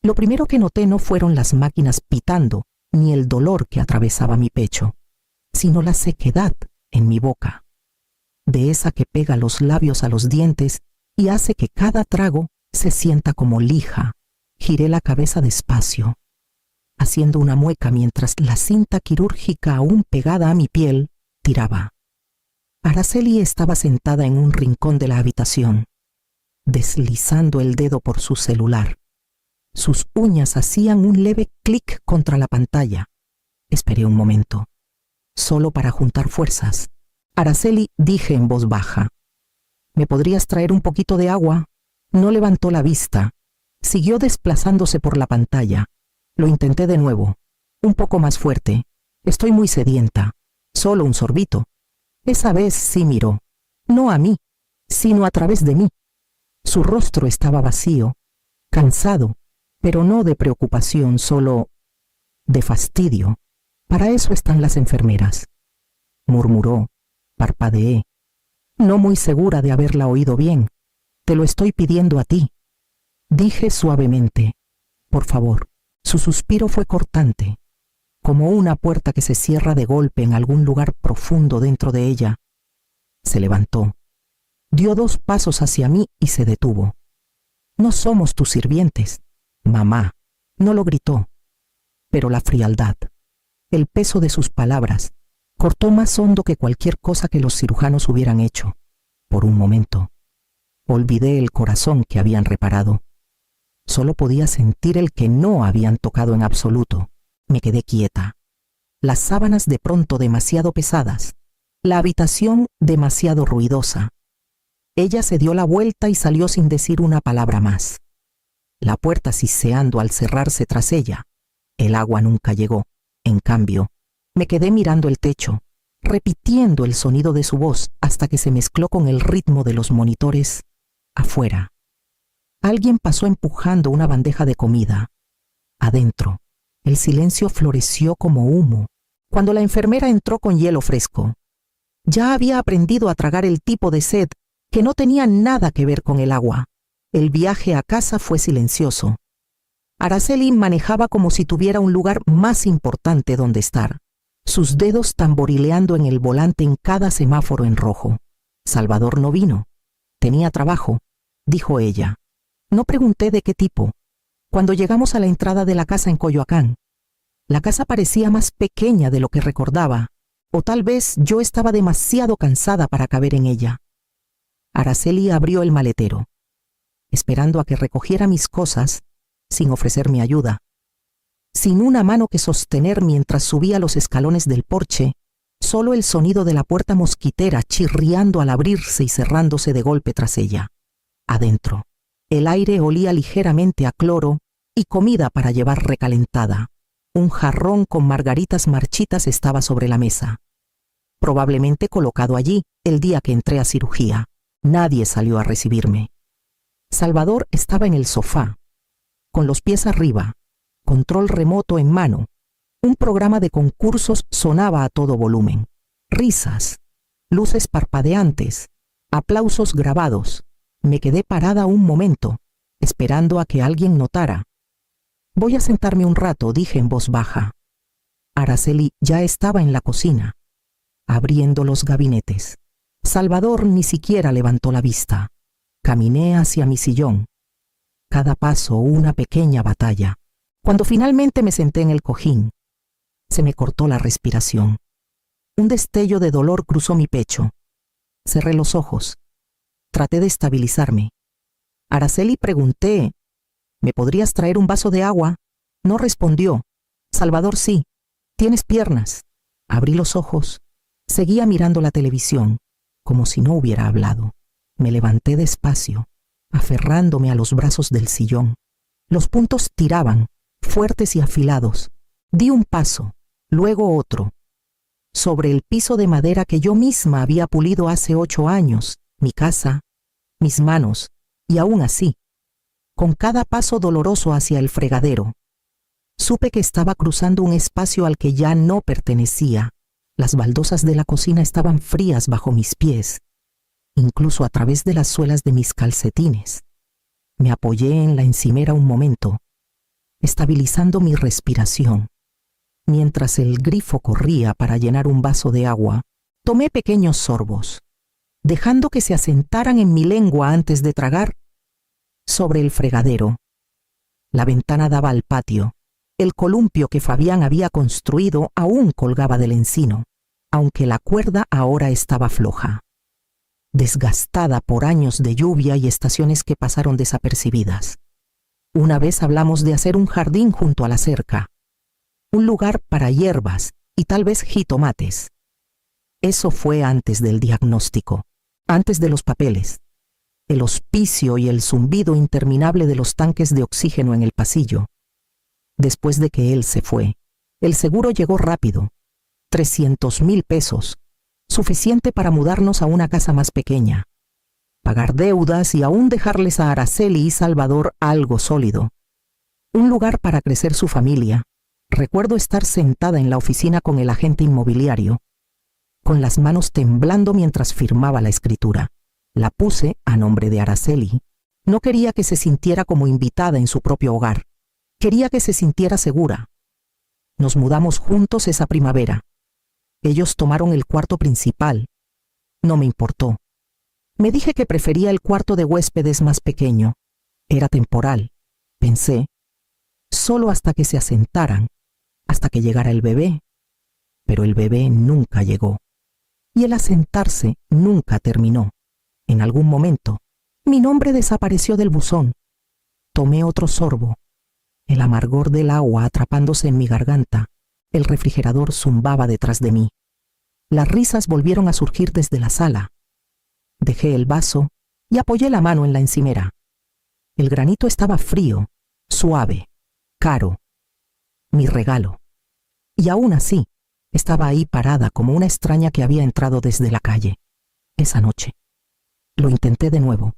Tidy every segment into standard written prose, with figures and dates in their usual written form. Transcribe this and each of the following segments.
Lo primero que noté no fueron las máquinas pitando, ni el dolor que atravesaba mi pecho, sino la sequedad en mi boca, de esa que pega los labios a los dientes y hace que cada trago se sienta como lija. Giré la cabeza despacio, haciendo una mueca mientras la cinta quirúrgica aún pegada a mi piel tiraba. Araceli estaba sentada en un rincón de la habitación, deslizando el dedo por su celular. Sus uñas hacían un leve clic contra la pantalla. Esperé un momento, solo para juntar fuerzas. Araceli, dije en voz baja. ¿Me podrías traer un poquito de agua? No levantó la vista. Siguió desplazándose por la pantalla. Lo intenté de nuevo, un poco más fuerte. Estoy muy sedienta. Solo un sorbito. Esa vez sí miró, no a mí, sino a través de mí. Su rostro estaba vacío, cansado, pero no de preocupación, solo de fastidio. Para eso están las enfermeras. Murmuró, parpadeé, no muy segura de haberla oído bien. Te lo estoy pidiendo a ti. Dije suavemente, por favor. Su suspiro fue cortante, como una puerta que se cierra de golpe en algún lugar profundo dentro de ella. Se levantó, dio 2 pasos hacia mí y se detuvo. No somos tus sirvientes, mamá. No lo gritó, pero la frialdad, el peso de sus palabras, cortó más hondo que cualquier cosa que los cirujanos hubieran hecho. Por un momento, olvidé el corazón que habían reparado. Solo podía sentir el que no habían tocado en absoluto. Me quedé quieta. Las sábanas de pronto demasiado pesadas, la habitación demasiado ruidosa. Ella se dio la vuelta y salió sin decir una palabra más. La puerta siseando al cerrarse tras ella. El agua nunca llegó. En cambio, me quedé mirando el techo, repitiendo el sonido de su voz hasta que se mezcló con el ritmo de los monitores afuera. Alguien pasó empujando una bandeja de comida. Adentro, el silencio floreció como humo cuando la enfermera entró con hielo fresco. Ya había aprendido a tragar el tipo de sed que no tenía nada que ver con el agua. El viaje a casa fue silencioso. Araceli manejaba como si tuviera un lugar más importante donde estar, sus dedos tamborileando en el volante en cada semáforo en rojo. Salvador no vino. Tenía trabajo, dijo ella. No pregunté de qué tipo. Cuando llegamos a la entrada de la casa en Coyoacán, la casa parecía más pequeña de lo que recordaba, o tal vez yo estaba demasiado cansada para caber en ella. Araceli abrió el maletero, esperando a que recogiera mis cosas, sin ofrecerme ayuda. Sin una mano que sostener mientras subía los escalones del porche, solo el sonido de la puerta mosquitera chirriando al abrirse y cerrándose de golpe tras ella. Adentro, el aire olía ligeramente a cloro y comida para llevar recalentada. Un jarrón con margaritas marchitas estaba sobre la mesa, probablemente colocado allí el día que entré a cirugía. Nadie salió a recibirme. Salvador estaba en el sofá, con los pies arriba, control remoto en mano. Un programa de concursos sonaba a todo volumen. Risas, luces parpadeantes, aplausos grabados. Me quedé parada un momento, esperando a que alguien notara. Voy a sentarme un rato, dije en voz baja. Araceli ya estaba en la cocina, abriendo los gabinetes. Salvador ni siquiera levantó la vista. Caminé hacia mi sillón. Cada paso una pequeña batalla. Cuando finalmente me senté en el cojín, se me cortó la respiración. Un destello de dolor cruzó mi pecho. Cerré los ojos. Traté de estabilizarme. Araceli, pregunté, ¿me podrías traer un vaso de agua? No respondió. Salvador, sí. ¿Tienes piernas? Abrí los ojos. Seguía mirando la televisión, como si no hubiera hablado. Me levanté despacio, aferrándome a los brazos del sillón. Los puntos tiraban, fuertes y afilados. Di un paso, luego otro. Sobre el piso de madera que yo misma había pulido hace 8 años, mi casa, mis manos, y aún así, con cada paso doloroso hacia el fregadero, supe que estaba cruzando un espacio al que ya no pertenecía. Las baldosas de la cocina estaban frías bajo mis pies, incluso a través de las suelas de mis calcetines. Me apoyé en la encimera un momento, estabilizando mi respiración. Mientras el grifo corría para llenar un vaso de agua, tomé pequeños sorbos, dejando que se asentaran en mi lengua antes de tragar. Sobre el fregadero, la ventana daba al patio. El columpio que Fabián había construido aún colgaba del encino, aunque la cuerda ahora estaba floja, desgastada por años de lluvia y estaciones que pasaron desapercibidas. Una vez hablamos de hacer un jardín junto a la cerca, un lugar para hierbas y tal vez jitomates. Eso fue antes del diagnóstico, antes de los papeles, el hospicio y el zumbido interminable de los tanques de oxígeno en el pasillo. Después de que él se fue, el seguro llegó rápido, 300,000 pesos, suficiente para mudarnos a una casa más pequeña, pagar deudas y aún dejarles a Araceli y Salvador algo sólido. Un lugar para crecer su familia. Recuerdo estar sentada en la oficina con el agente inmobiliario, con las manos temblando mientras firmaba la escritura. La puse a nombre de Araceli. No quería que se sintiera como invitada en su propio hogar. Quería que se sintiera segura. Nos mudamos juntos esa primavera. Ellos tomaron el cuarto principal. No me importó. Me dije que prefería el cuarto de huéspedes más pequeño. Era temporal, pensé, solo hasta que se asentaran, hasta que llegara el bebé. Pero el bebé nunca llegó. Y el asentarse nunca terminó. En algún momento, mi nombre desapareció del buzón. Tomé otro sorbo. El amargor del agua atrapándose en mi garganta. El refrigerador zumbaba detrás de mí. Las risas volvieron a surgir desde la sala. Dejé el vaso y apoyé la mano en la encimera. El granito estaba frío, suave, caro. Mi regalo. Y aún así, estaba ahí parada como una extraña que había entrado desde la calle. Esa noche. Lo intenté de nuevo.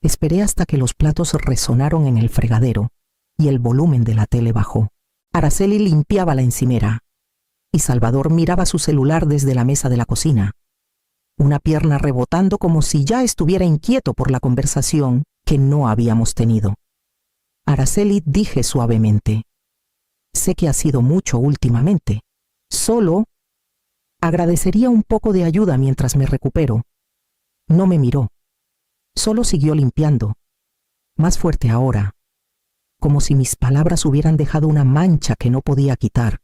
Esperé hasta que los platos resonaron en el fregadero y el volumen de la tele bajó. Araceli limpiaba la encimera y Salvador miraba su celular desde la mesa de la cocina, una pierna rebotando como si ya estuviera inquieto por la conversación que no habíamos tenido. Araceli, dije suavemente, sé que ha sido mucho últimamente. Solo agradecería un poco de ayuda mientras me recupero. No me miró. Solo siguió limpiando, más fuerte ahora, como si mis palabras hubieran dejado una mancha que no podía quitar.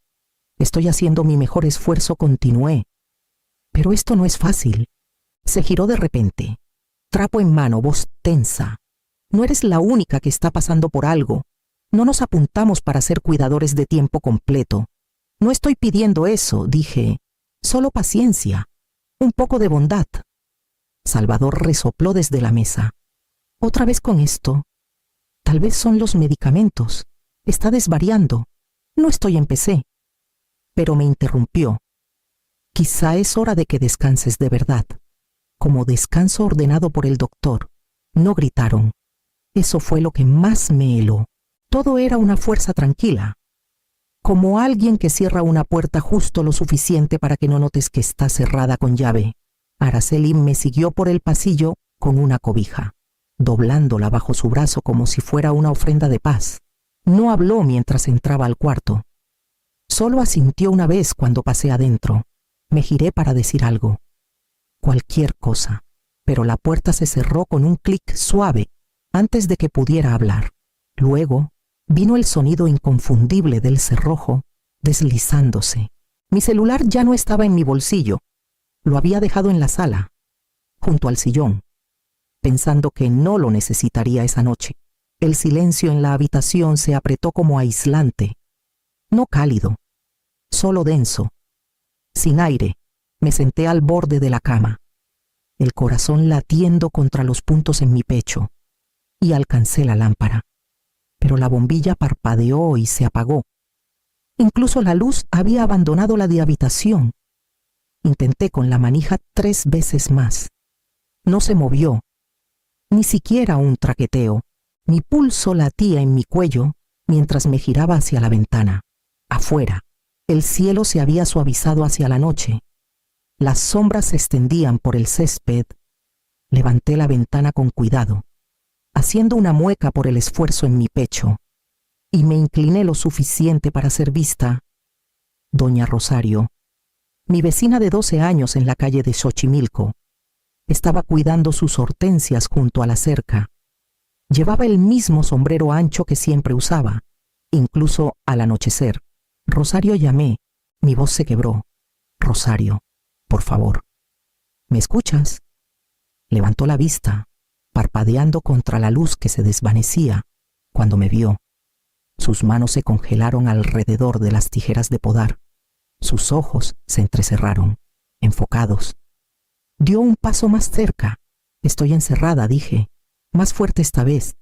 Estoy haciendo mi mejor esfuerzo, continué. Pero esto no es fácil. Se giró de repente, trapo en mano, voz tensa. No eres la única que está pasando por algo. No nos apuntamos para ser cuidadores de tiempo completo. No estoy pidiendo eso, dije. Solo paciencia, un poco de bondad. Salvador resopló desde la mesa. Otra vez con esto. Tal vez son los medicamentos. Está desvariando. No estoy en PC. Pero me interrumpió. Quizá es hora de que descanses de verdad. Como descanso ordenado por el doctor. No gritaron. Eso fue lo que más me heló. Todo era una fuerza tranquila. Como alguien que cierra una puerta justo lo suficiente para que no notes que está cerrada con llave. Araceli me siguió por el pasillo con una cobija, doblándola bajo su brazo como si fuera una ofrenda de paz. No habló mientras entraba al cuarto. Solo asintió una vez cuando pasé adentro. Me giré para decir algo. Cualquier cosa. Pero la puerta se cerró con un clic suave antes de que pudiera hablar. Luego vino el sonido inconfundible del cerrojo deslizándose. Mi celular ya no estaba en mi bolsillo. Lo había dejado en la sala, junto al sillón, pensando que no lo necesitaría esa noche. El silencio en la habitación se apretó como aislante. No cálido, solo denso. Sin aire, me senté al borde de la cama, el corazón latiendo contra los puntos en mi pecho, y alcancé la lámpara. Pero la bombilla parpadeó y se apagó. Incluso la luz había abandonado la de habitación. Intenté con la manija 3 veces más. No se movió, ni siquiera un traqueteo. Mi pulso latía en mi cuello mientras me giraba hacia la ventana. Afuera, el cielo se había suavizado hacia la noche. Las sombras se extendían por el césped. Levanté la ventana con cuidado, haciendo una mueca por el esfuerzo en mi pecho. y me incliné lo suficiente para ser vista. Doña Rosario, mi vecina de 12 años en la calle de Xochimilco, estaba cuidando sus hortensias junto a la cerca. Llevaba el mismo sombrero ancho que siempre usaba, incluso al anochecer. Rosario, llamé. Mi voz se quebró. Rosario, por favor. ¿Me escuchas? Levantó la vista, parpadeando contra la luz que se desvanecía cuando me vio. Sus manos se congelaron alrededor de las tijeras de podar. Sus ojos se entrecerraron, enfocados. Dio un paso más cerca. Estoy encerrada, dije. Más fuerte esta vez.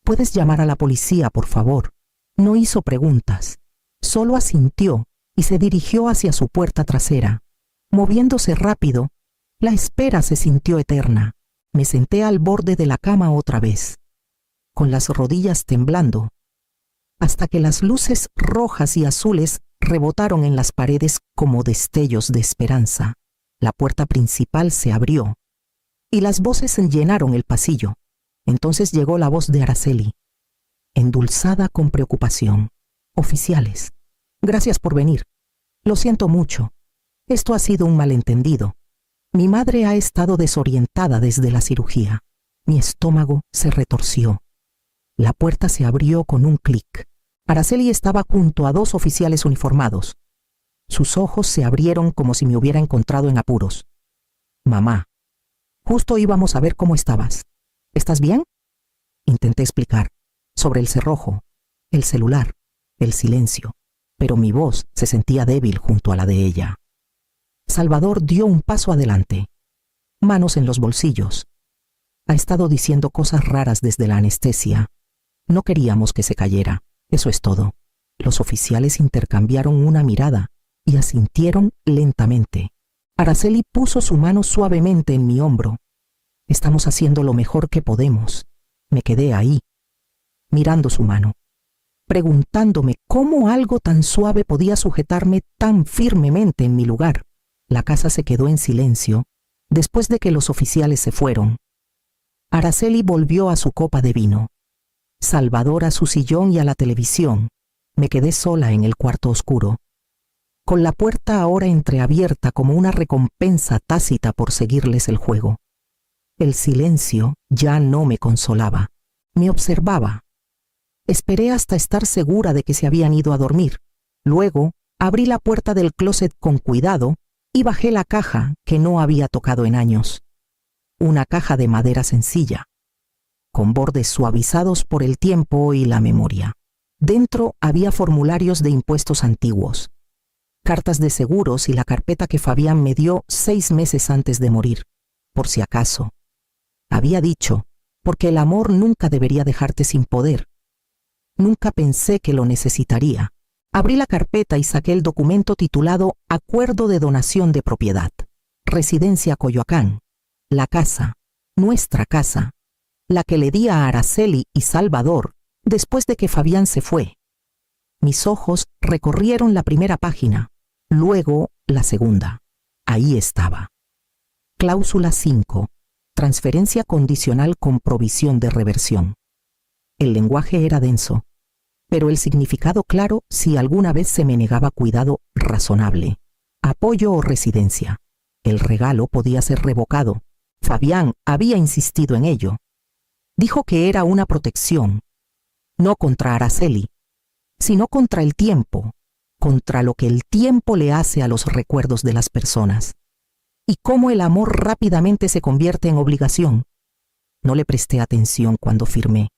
¿Puedes llamar a la policía, por favor? No hizo preguntas. Solo asintió y se dirigió hacia su puerta trasera. Moviéndose rápido, la espera se sintió eterna. Me senté al borde de la cama otra vez, con las rodillas temblando, hasta que las luces rojas y azules rebotaron en las paredes como destellos de esperanza. La puerta principal se abrió y las voces llenaron el pasillo. Entonces llegó la voz de Araceli, endulzada con preocupación. Oficiales, gracias por venir. Lo siento mucho. Esto ha sido un malentendido. Mi madre ha estado desorientada desde la cirugía. Mi estómago se retorció. La puerta se abrió con un clic. Araceli estaba junto a 2 oficiales uniformados. Sus ojos se abrieron como si me hubiera encontrado en apuros. Mamá, justo íbamos a ver cómo estabas. ¿Estás bien? Intenté explicar. Sobre el cerrojo, el celular, el silencio, pero mi voz se sentía débil junto a la de ella. Salvador dio un paso adelante, manos en los bolsillos. Ha estado diciendo cosas raras desde la anestesia. No queríamos que se cayera, eso es todo. Los oficiales intercambiaron una mirada y asintieron lentamente. Araceli puso su mano suavemente en mi hombro. Estamos haciendo lo mejor que podemos. Me quedé ahí, mirando su mano, preguntándome cómo algo tan suave podía sujetarme tan firmemente en mi lugar. La casa se quedó en silencio después de que los oficiales se fueron. Araceli volvió a su copa de vino. Salvador a su sillón y a la televisión. Me quedé sola en el cuarto oscuro, con la puerta ahora entreabierta como una recompensa tácita por seguirles el juego. El silencio ya no me consolaba, me observaba. Esperé hasta estar segura de que se habían ido a dormir. Luego abrí la puerta del closet con cuidado y bajé la caja que no había tocado en años. Una caja de madera sencilla, con bordes suavizados por el tiempo y la memoria. Dentro había formularios de impuestos antiguos, cartas de seguros y la carpeta que Fabián me dio 6 meses antes de morir, por si acaso. Había dicho, porque el amor nunca debería dejarte sin poder. Nunca pensé que lo necesitaría. Abrí la carpeta y saqué el documento titulado Acuerdo de Donación de Propiedad. Residencia Coyoacán. La casa, nuestra casa, la que le di a Araceli y Salvador después de que Fabián se fue. Mis ojos recorrieron la primera página, luego la segunda. Ahí estaba. Cláusula 5. Transferencia condicional con provisión de reversión. El lenguaje era denso, pero el significado claro si alguna vez se me negaba cuidado razonable, apoyo o residencia. El regalo podía ser revocado. Fabián había insistido en ello. Dijo que era una protección, no contra Araceli, sino contra el tiempo, contra lo que el tiempo le hace a los recuerdos de las personas, y cómo el amor rápidamente se convierte en obligación. No le presté atención cuando firmé.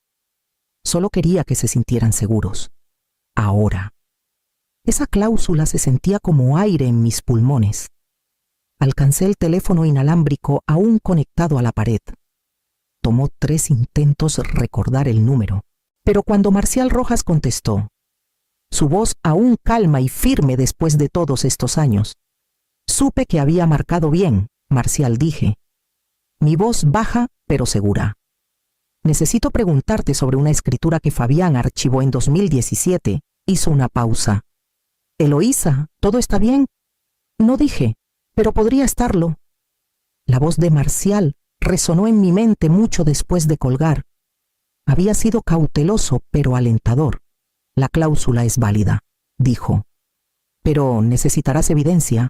Solo quería que se sintieran seguros. Ahora. Esa cláusula se sentía como aire en mis pulmones. Alcancé el teléfono inalámbrico aún conectado a la pared. Tomó 3 intentos recordar el número, pero cuando Marcial Rojas contestó, su voz aún calma y firme después de todos estos años, supe que había marcado bien. Marcial, dije. Mi voz baja pero segura. Necesito preguntarte sobre una escritura que Fabián archivó en 2017. Hizo una pausa. Eloísa, ¿todo está bien? No dije, pero podría estarlo. La voz de Marcial resonó en mi mente mucho después de colgar. Había sido cauteloso pero alentador. La cláusula es válida, dijo. Pero necesitarás evidencia.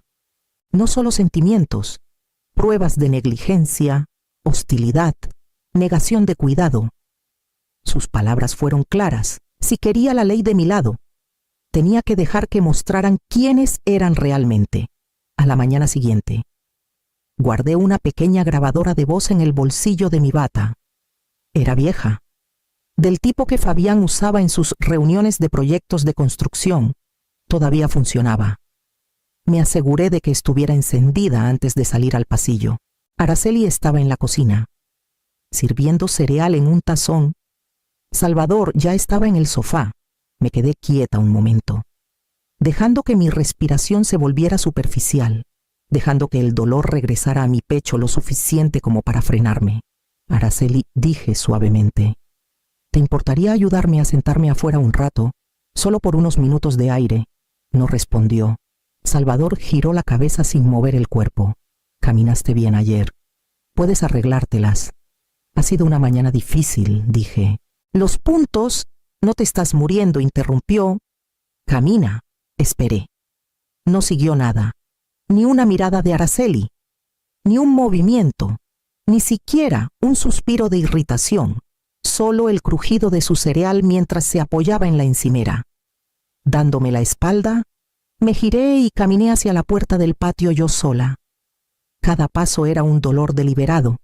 No solo sentimientos, pruebas de negligencia, hostilidad, negación de cuidado. Sus palabras fueron claras. Si quería la ley de mi lado, tenía que dejar que mostraran quiénes eran realmente. A la mañana siguiente, guardé una pequeña grabadora de voz en el bolsillo de mi bata. Era vieja, del tipo que Fabián usaba en sus reuniones de proyectos de construcción. Todavía funcionaba. Me aseguré de que estuviera encendida antes de salir al pasillo. Araceli estaba en la cocina, sirviendo cereal en un tazón. Salvador ya estaba en el sofá. Me quedé quieta un momento, dejando que mi respiración se volviera superficial, dejando que el dolor regresara a mi pecho lo suficiente como para frenarme. Araceli, dije suavemente, ¿te importaría ayudarme a sentarme afuera un rato, solo por unos minutos de aire? No respondió. Salvador giró la cabeza sin mover el cuerpo. Caminaste bien ayer. Puedes arreglártelas. Ha sido una mañana difícil, dije. Los puntos. No te estás muriendo, interrumpió. Camina. Esperé. No siguió nada. Ni una mirada de Araceli. Ni un movimiento. Ni siquiera un suspiro de irritación. Solo el crujido de su cereal mientras se apoyaba en la encimera. Dándome la espalda, me giré y caminé hacia la puerta del patio yo sola. Cada paso era un dolor deliberado,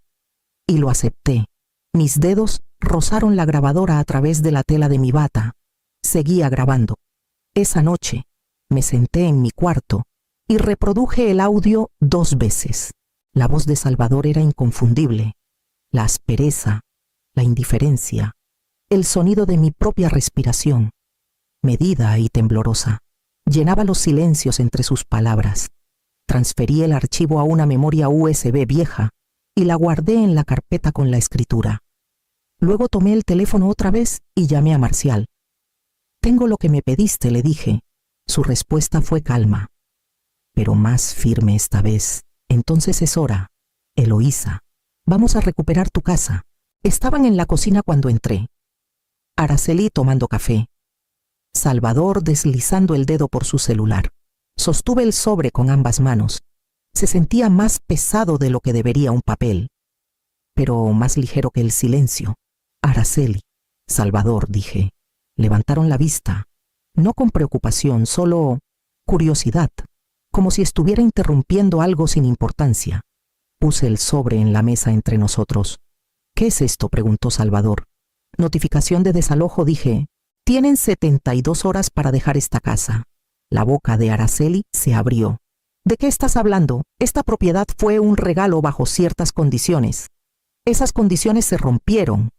y lo acepté. Mis dedos rozaron la grabadora a través de la tela de mi bata. Seguía grabando. Esa noche me senté en mi cuarto y reproduje el audio 2 veces. La voz de Salvador era inconfundible. La aspereza, la indiferencia, el sonido de mi propia respiración, medida y temblorosa, llenaba los silencios entre sus palabras. Transferí el archivo a una memoria USB vieja y la guardé en la carpeta con la escritura. Luego tomé el teléfono otra vez y llamé a Marcial. Tengo lo que me pediste, le dije. Su respuesta fue calma, pero más firme esta vez. Entonces es hora. Eloísa, vamos a recuperar tu casa. Estaban en la cocina cuando entré. Araceli tomando café. Salvador deslizando el dedo por su celular. Sostuve el sobre con ambas manos. Se sentía más pesado de lo que debería un papel, pero más ligero que el silencio. Araceli, Salvador, dije. Levantaron la vista, no con preocupación, solo curiosidad, como si estuviera interrumpiendo algo sin importancia. Puse el sobre en la mesa entre nosotros. ¿Qué es esto?, preguntó Salvador. Notificación de desalojo, dije. Tienen 72 horas para dejar esta casa. La boca de Araceli se abrió. ¿De qué estás hablando? Esta propiedad fue un regalo bajo ciertas condiciones. Esas condiciones se rompieron.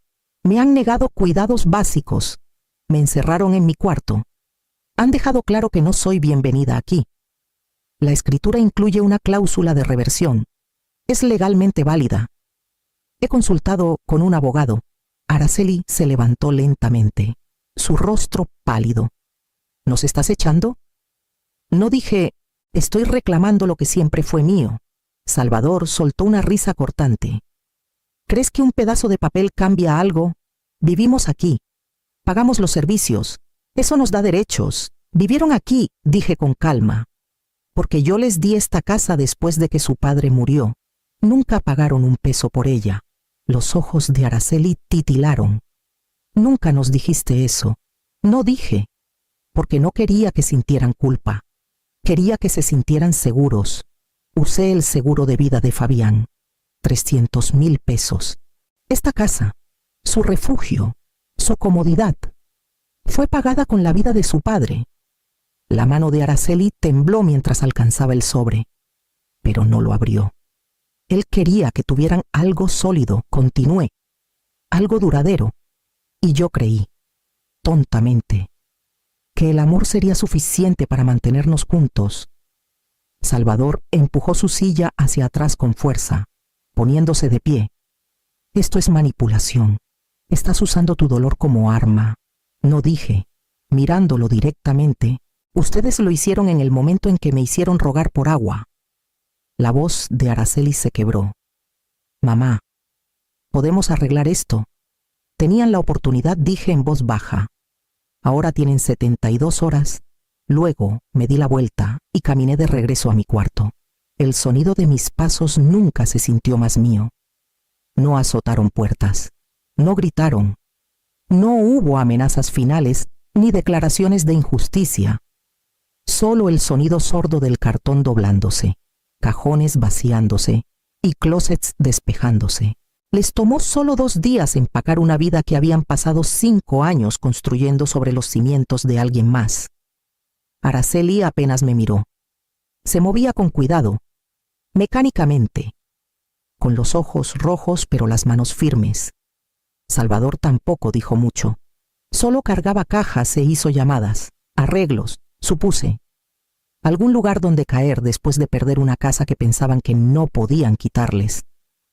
Me han negado cuidados básicos. Me encerraron en mi cuarto. Han dejado claro que no soy bienvenida aquí. La escritura incluye una cláusula de reversión. Es legalmente válida. He consultado con un abogado. Araceli se levantó lentamente, su rostro pálido. ¿Nos estás echando? No dije, estoy reclamando lo que siempre fue mío. Salvador soltó una risa cortante. ¿Crees que un pedazo de papel cambia algo? Vivimos aquí. Pagamos los servicios. Eso nos da derechos. Vivieron aquí, dije con calma, porque yo les di esta casa después de que su padre murió. Nunca pagaron un peso por ella. Los ojos de Araceli titilaron. Nunca nos dijiste eso. No dije, porque no quería que sintieran culpa. Quería que se sintieran seguros. Usé el seguro de vida de Fabián. 300,000 pesos. Esta casa, su refugio, su comodidad, fue pagada con la vida de su padre. La mano de Araceli tembló mientras alcanzaba el sobre, pero no lo abrió. Él quería que tuvieran algo sólido, continué, algo duradero, y yo creí, tontamente, que el amor sería suficiente para mantenernos juntos. Salvador empujó su silla hacia atrás con fuerza, poniéndose de pie. Esto es manipulación. Estás usando tu dolor como arma. No dije, mirándolo directamente, ustedes lo hicieron en el momento en que me hicieron rogar por agua. La voz de Araceli se quebró. Mamá, ¿podemos arreglar esto? Tenían la oportunidad, dije en voz baja. Ahora tienen 72 horas. Luego me di la vuelta y caminé de regreso a mi cuarto. El sonido de mis pasos nunca se sintió más mío. No azotaron puertas, no gritaron, no hubo amenazas finales ni declaraciones de injusticia. Solo el sonido sordo del cartón doblándose, cajones vaciándose y closets despejándose. Les tomó solo 2 días empacar una vida que habían pasado 5 años construyendo sobre los cimientos de alguien más. Araceli apenas me miró. Se movía con cuidado, mecánicamente, con los ojos rojos pero las manos firmes. Salvador tampoco dijo mucho. Solo cargaba cajas e hizo llamadas, arreglos, supuse. Algún lugar donde caer después de perder una casa que pensaban que no podían quitarles.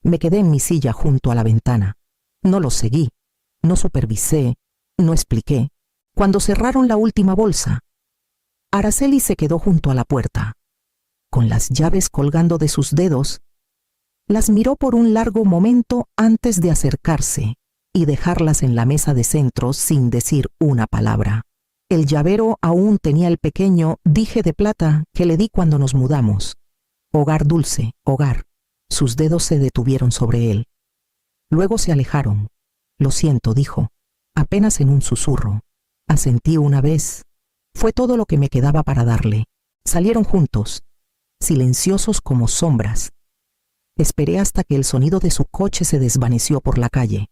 Me quedé en mi silla junto a la ventana. No los seguí, no supervisé, no expliqué. Cuando cerraron la última bolsa, Araceli se quedó junto a la puerta. Con las llaves colgando de sus dedos, las miró por un largo momento antes de acercarse y dejarlas en la mesa de centro sin decir una palabra. El llavero aún tenía el pequeño dije de plata que le di cuando nos mudamos. Hogar dulce, hogar. Sus dedos se detuvieron sobre él. Luego se alejaron. Lo siento, dijo, apenas en un susurro. Asentí una vez. Fue todo lo que me quedaba para darle. Salieron juntos, silenciosos como sombras. Esperé hasta que el sonido de su coche se desvaneció por la calle.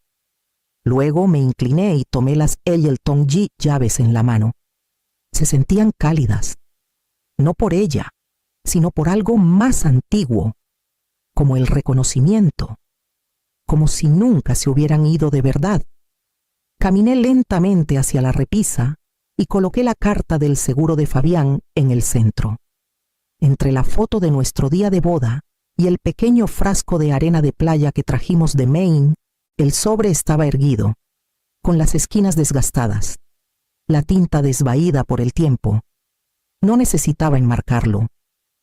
Luego me incliné y tomé las Elton G llaves en la mano. Se sentían cálidas, no por ella, sino por algo más antiguo, como el reconocimiento, como si nunca se hubieran ido de verdad. Caminé lentamente hacia la repisa y coloqué la carta del seguro de Fabián en el centro. Entre la foto de nuestro día de boda y el pequeño frasco de arena de playa que trajimos de Maine, el sobre estaba erguido, con las esquinas desgastadas, la tinta desvaída por el tiempo. No necesitaba enmarcarlo,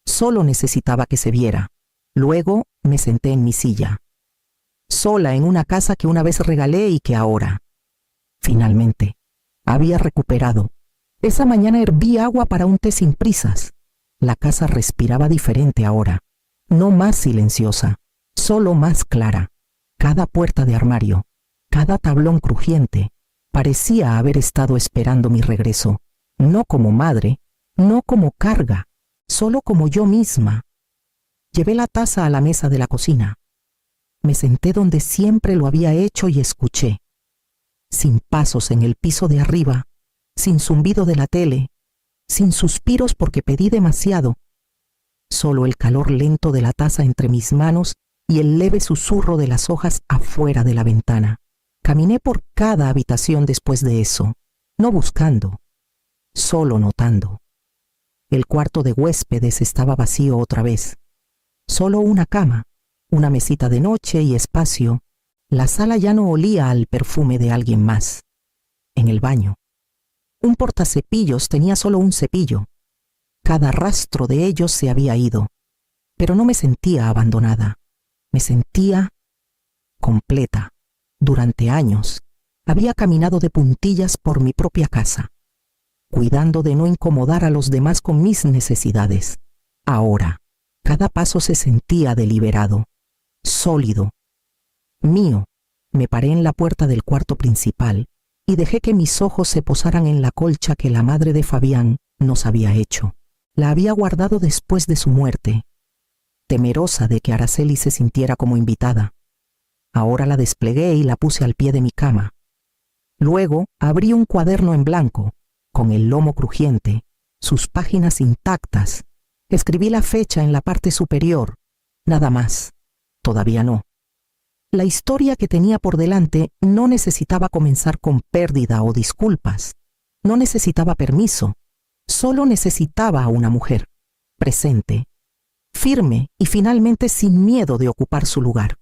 solo necesitaba que se viera. Luego me senté en mi silla, sola en una casa que una vez regalé y que ahora, finalmente, había recuperado. Esa mañana herví agua para un té sin prisas. La casa respiraba diferente ahora, no más silenciosa, solo más clara. Cada puerta de armario, cada tablón crujiente, parecía haber estado esperando mi regreso, no como madre, no como carga, solo como yo misma. Llevé la taza a la mesa de la cocina. Me senté donde siempre lo había hecho y escuché. Sin pasos en el piso de arriba, sin zumbido de la tele, sin suspiros porque pedí demasiado. Solo el calor lento de la taza entre mis manos y el leve susurro de las hojas afuera de la ventana. Caminé por cada habitación después de eso, no buscando, solo notando. El cuarto de huéspedes estaba vacío otra vez. Solo una cama, una mesita de noche y espacio. La sala ya no olía al perfume de alguien más. En el baño, un portacepillos tenía solo un cepillo. Cada rastro de ellos se había ido, pero no me sentía abandonada. Me sentía completa. Durante años había caminado de puntillas por mi propia casa, cuidando de no incomodar a los demás con mis necesidades. Ahora, cada paso se sentía deliberado, sólido, mío. Me paré en la puerta del cuarto principal y dejé que mis ojos se posaran en la colcha que la madre de Fabián nos había hecho. La había guardado después de su muerte, temerosa de que Araceli se sintiera como invitada. Ahora la desplegué y la puse al pie de mi cama. Luego abrí un cuaderno en blanco, con el lomo crujiente, sus páginas intactas. Escribí la fecha en la parte superior, nada más. Todavía no. La historia que tenía por delante no necesitaba comenzar con pérdida o disculpas. No necesitaba permiso. Solo necesitaba a una mujer, presente, firme y finalmente sin miedo de ocupar su lugar.